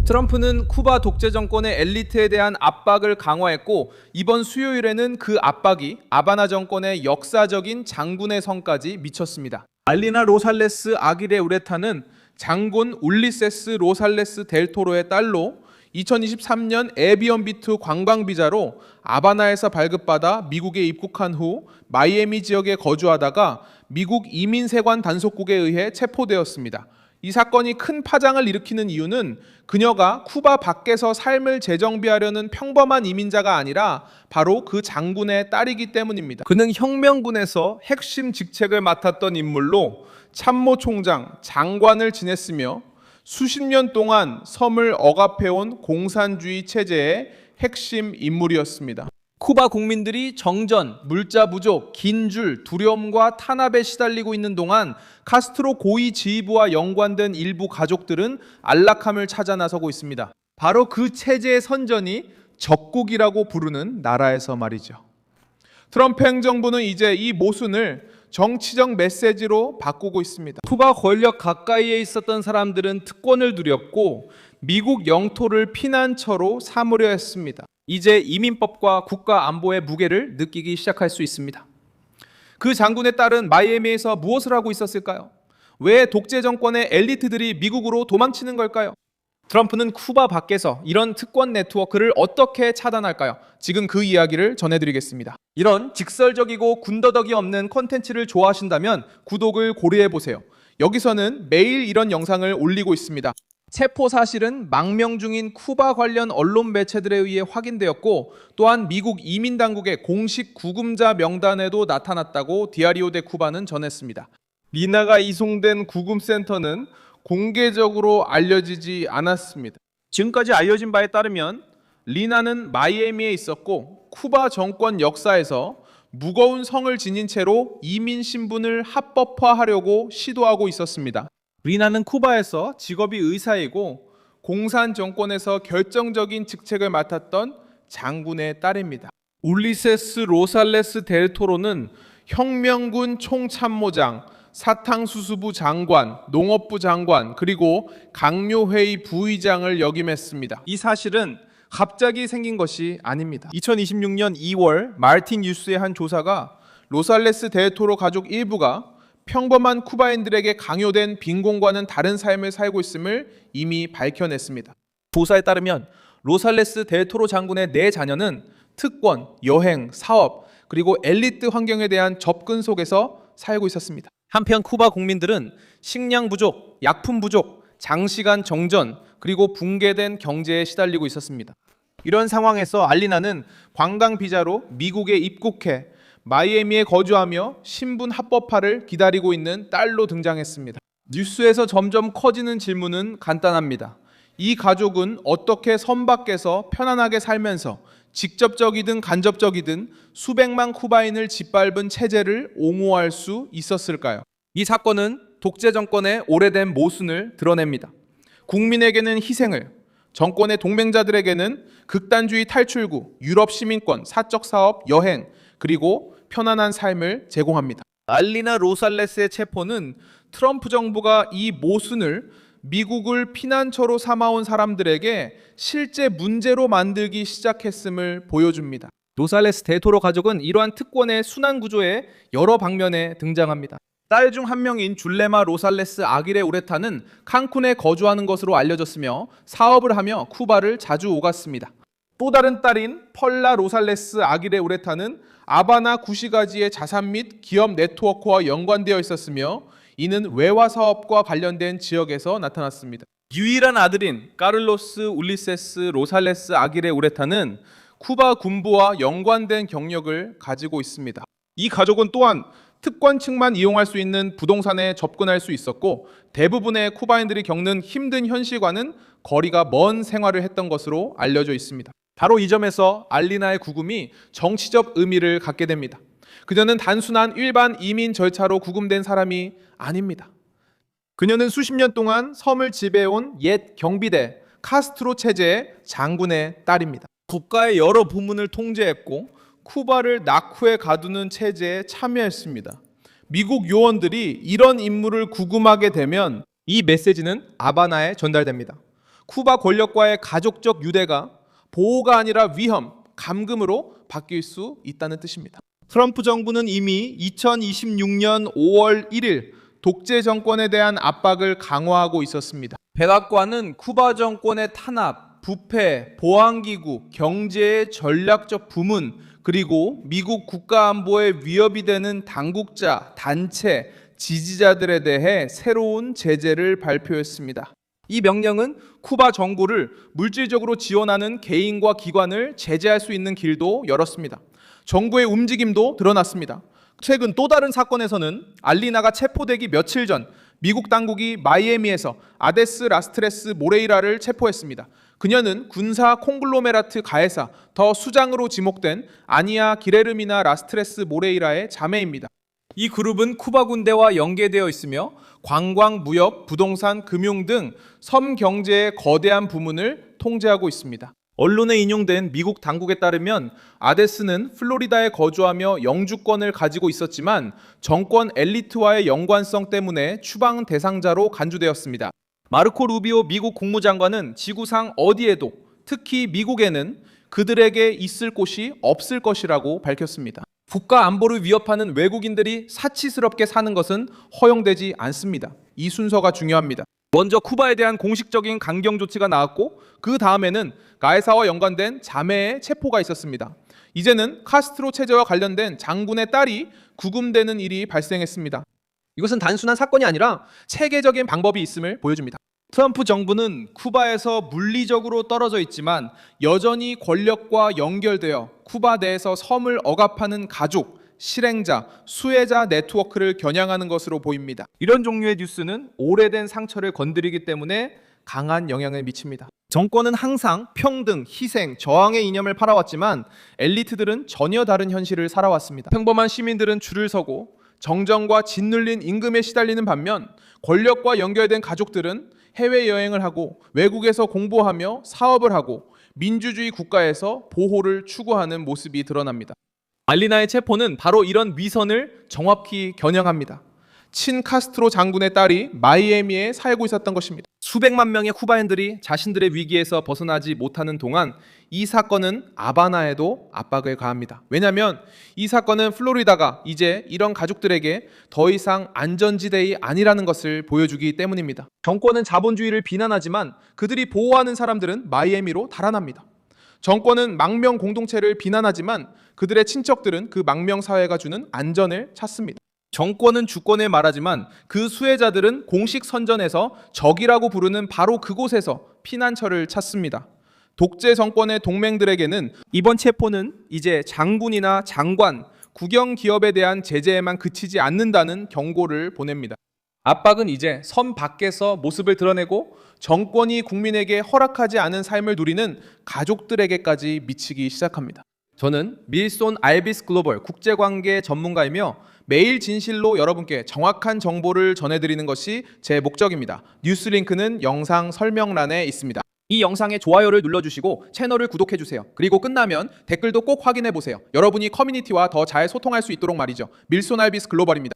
트럼프는 쿠바 독재 정권의 엘리트에 대한 압박을 강화했고 이번 수요일에는 그 압박이 아바나 정권의 역사적인 장군의 성까지 미쳤습니다. 알리나 로살레스 아기레 우레타는 장군 울리세스 로살레스 델 토로의 딸로 2023년 에비언비투 관광 비자로 아바나에서 발급받아 미국에 입국한 후 마이애미 지역에 거주하다가 미국 이민세관 단속국에 의해 체포되었습니다. 이 사건이 큰 파장을 일으키는 이유는 그녀가 쿠바 밖에서 삶을 재정비하려는 평범한 이민자가 아니라 바로 그 장군의 딸이기 때문입니다. 그는 혁명군에서 핵심 직책을 맡았던 인물로 참모총장, 장관을 지냈으며 수십 년 동안 섬을 억압해온 공산주의 체제의 핵심 인물이었습니다. 쿠바 국민들이 정전, 물자 부족, 긴 줄, 두려움과 탄압에 시달리고 있는 동안 카스트로 고위 지휘부와 연관된 일부 가족들은 안락함을 찾아 나서고 있습니다. 바로 그 체제의 선전이 적국이라고 부르는 나라에서 말이죠. 트럼프 행정부는 이제 이 모순을 정치적 메시지로 바꾸고 있습니다. 쿠바 권력 가까이에 있었던 사람들은 특권을 누렸고 미국 영토를 피난처로 삼으려 했습니다. 이제 이민법과 국가 안보의 무게를 느끼기 시작할 수 있습니다. 그 장군의 딸은 마이애미에서 무엇을 하고 있었을까요? 왜 독재 정권의 엘리트들이 미국으로 도망치는 걸까요? 트럼프는 쿠바 밖에서 이런 특권 네트워크를 어떻게 차단할까요? 지금 그 이야기를 전해드리겠습니다. 이런 직설적이고 군더더기 없는 콘텐츠를 좋아하신다면 구독을 고려해보세요. 여기서는 매일 이런 영상을 올리고 있습니다. 체포 사실은 망명 중인 쿠바 관련 언론 매체들에 의해 확인되었고 또한 미국 이민당국의 공식 구금자 명단에도 나타났다고 디아리오 데 쿠바는 전했습니다. 리나가 이송된 구금센터는 공개적으로 알려지지 않았습니다. 지금까지 알려진 바에 따르면 리나는 마이애미에 있었고 쿠바 정권 역사에서 무거운 성을 지닌 채로 이민 신분을 합법화하려고 시도하고 있었습니다. 리나는 쿠바에서 직업이 의사이고 공산 정권에서 결정적인 직책을 맡았던 장군의 딸입니다. 울리세스 로살레스 델 토로는 혁명군 총참모장, 사탕수수부 장관, 농업부 장관, 그리고 강요회의 부의장을 역임했습니다. 이 사실은 갑자기 생긴 것이 아닙니다. 2026년 2월 마르틴 뉴스의 한 조사가 로살레스 델 토로 가족 일부가 평범한 쿠바인들에게 강요된 빈곤과는 다른 삶을 살고 있음을 이미 밝혀냈습니다. 조사에 따르면 로살레스 델 토로 장군의 4자녀는 특권, 여행, 사업, 그리고 엘리트 환경에 대한 접근 속에서 살고 있었습니다. 한편 쿠바 국민들은 식량 부족, 약품 부족, 장시간 정전, 그리고 붕괴된 경제에 시달리고 있었습니다. 이런 상황에서 알리나는 관광 비자로 미국에 입국해 마이애미에 거주하며 신분 합법화를 기다리고 있는 딸로 등장했습니다. 뉴스에서 점점 커지는 질문은 간단합니다. 이 가족은 어떻게 섬 밖에서 편안하게 살면서 직접적이든 간접적이든 수백만 쿠바인을 짓밟은 체제를 옹호할 수 있었을까요? 이 사건은 독재 정권의 오래된 모순을 드러냅니다. 국민에게는 희생을, 정권의 동맹자들에게는 극단주의 탈출구, 유럽 시민권, 사적 사업, 여행, 그리고 편안한 삶을 제공합니다. 알리나 로살레스의 체포는 트럼프 정부가 이 모순을 미국을 피난처로 삼아온 사람들에게 실제 문제로 만들기 시작했음을 보여줍니다. 로살레스 델 토로 가족은 이러한 특권의 순환 구조의 여러 방면에 등장합니다. 딸 중 한 명인 줄레마 로살레스 아기레 우레타는 칸쿤에 거주하는 것으로 알려졌으며 사업을 하며 쿠바를 자주 오갔습니다. 또 다른 딸인 펄라 로살레스 아기레 우레타는 아바나 구시가지의 자산 및 기업 네트워크와 연관되어 있었으며 이는 외화 사업과 관련된 지역에서 나타났습니다. 유일한 아들인 카를로스 울리세스 로살레스 아기레 우레타는 쿠바 군부와 연관된 경력을 가지고 있습니다. 이 가족은 또한 특권층만 이용할 수 있는 부동산에 접근할 수 있었고 대부분의 쿠바인들이 겪는 힘든 현실과는 거리가 먼 생활을 했던 것으로 알려져 있습니다. 바로 이 점에서 알리나의 구금이 정치적 의미를 갖게 됩니다. 그녀는 단순한 일반 이민 절차로 구금된 사람이 아닙니다. 그녀는 수십 년 동안 섬을 지배해온 옛 경비대 카스트로 체제의 장군의 딸입니다. 국가의 여러 부문을 통제했고 쿠바를 낙후에 가두는 체제에 참여했습니다. 미국 요원들이 이런 인물을 구금하게 되면 이 메시지는 아바나에 전달됩니다. 쿠바 권력과의 가족적 유대가 보호가 아니라 위험, 감금으로 바뀔 수 있다는 뜻입니다. 트럼프 정부는 이미 2026년 5월 1일 독재 정권에 대한 압박을 강화하고 있었습니다. 백악관은 쿠바 정권의 탄압, 부패, 보안기구, 경제의 전략적 부문, 그리고 미국 국가안보에 위협이 되는 당국자, 단체, 지지자들에 대해 새로운 제재를 발표했습니다. 이 명령은 쿠바 정부를 물질적으로 지원하는 개인과 기관을 제재할 수 있는 길도 열었습니다. 정부의 움직임도 드러났습니다. 최근 또 다른 사건에서는 알리나가 체포되기 며칠 전 미국 당국이 마이애미에서 아데스 라스트레스 모레이라를 체포했습니다. 그녀는 군사 콩글로메라트 가해사 더 수장으로 지목된 아니아 기레르미나 라스트레스 모레이라의 자매입니다. 이 그룹은 쿠바 군대와 연계되어 있으며 관광, 무역, 부동산, 금융 등 섬 경제의 거대한 부문을 통제하고 있습니다. 언론에 인용된 미국 당국에 따르면 아데스는 플로리다에 거주하며 영주권을 가지고 있었지만 정권 엘리트와의 연관성 때문에 추방 대상자로 간주되었습니다. 마르코 루비오 미국 국무장관은 지구상 어디에도, 특히 미국에는 그들에게 있을 곳이 없을 것이라고 밝혔습니다. 국가 안보를 위협하는 외국인들이 사치스럽게 사는 것은 허용되지 않습니다. 이 순서가 중요합니다. 먼저 쿠바에 대한 공식적인 강경 조치가 나왔고 그 다음에는 가해사와 연관된 자매의 체포가 있었습니다. 이제는 카스트로 체제와 관련된 장군의 딸이 구금되는 일이 발생했습니다. 이것은 단순한 사건이 아니라 체계적인 방법이 있음을 보여줍니다. 트럼프 정부는 쿠바에서 물리적으로 떨어져 있지만 여전히 권력과 연결되어 쿠바 내에서 섬을 억압하는 가족, 실행자, 수혜자 네트워크를 겨냥하는 것으로 보입니다. 이런 종류의 뉴스는 오래된 상처를 건드리기 때문에 강한 영향을 미칩니다. 정권은 항상 평등, 희생, 저항의 이념을 팔아왔지만 엘리트들은 전혀 다른 현실을 살아왔습니다. 평범한 시민들은 줄을 서고 정정과 짓눌린 임금에 시달리는 반면 권력과 연결된 가족들은 해외여행을 하고 외국에서 공부하며 사업을 하고 민주주의 국가에서 보호를 추구하는 모습이 드러납니다. 알리나의 체포는 바로 이런 위선을 정확히 겨냥합니다. 친 카스트로 장군의 딸이 마이애미에 살고 있었던 것입니다. 수백만 명의 쿠바인들이 자신들의 위기에서 벗어나지 못하는 동안 이 사건은 아바나에도 압박을 가합니다. 왜냐하면 이 사건은 플로리다가 이제 이런 가족들에게 더 이상 안전지대이 아니라는 것을 보여주기 때문입니다. 정권은 자본주의를 비난하지만 그들이 보호하는 사람들은 마이애미로 달아납니다. 정권은 망명 공동체를 비난하지만 그들의 친척들은 그 망명 사회가 주는 안전을 찾습니다. 정권은 주권을 말하지만 그 수혜자들은 공식 선전에서 적이라고 부르는 바로 그곳에서 피난처를 찾습니다. 독재 정권의 동맹들에게는 이번 체포는 이제 장군이나 장관, 국영 기업에 대한 제재에만 그치지 않는다는 경고를 보냅니다. 압박은 이제 섬 밖에서 모습을 드러내고 정권이 국민에게 허락하지 않은 삶을 누리는 가족들에게까지 미치기 시작합니다. 저는 밀손 알비스 글로벌 국제관계 전문가이며 매일 진실로 여러분께 정확한 정보를 전해드리는 것이 제 목적입니다. 뉴스 링크는 영상 설명란에 있습니다. 이 영상에 좋아요를 눌러주시고 채널을 구독해주세요. 그리고 끝나면 댓글도 꼭 확인해보세요. 여러분이 커뮤니티와 더 잘 소통할 수 있도록 말이죠. 밀손 알비스 글로벌입니다.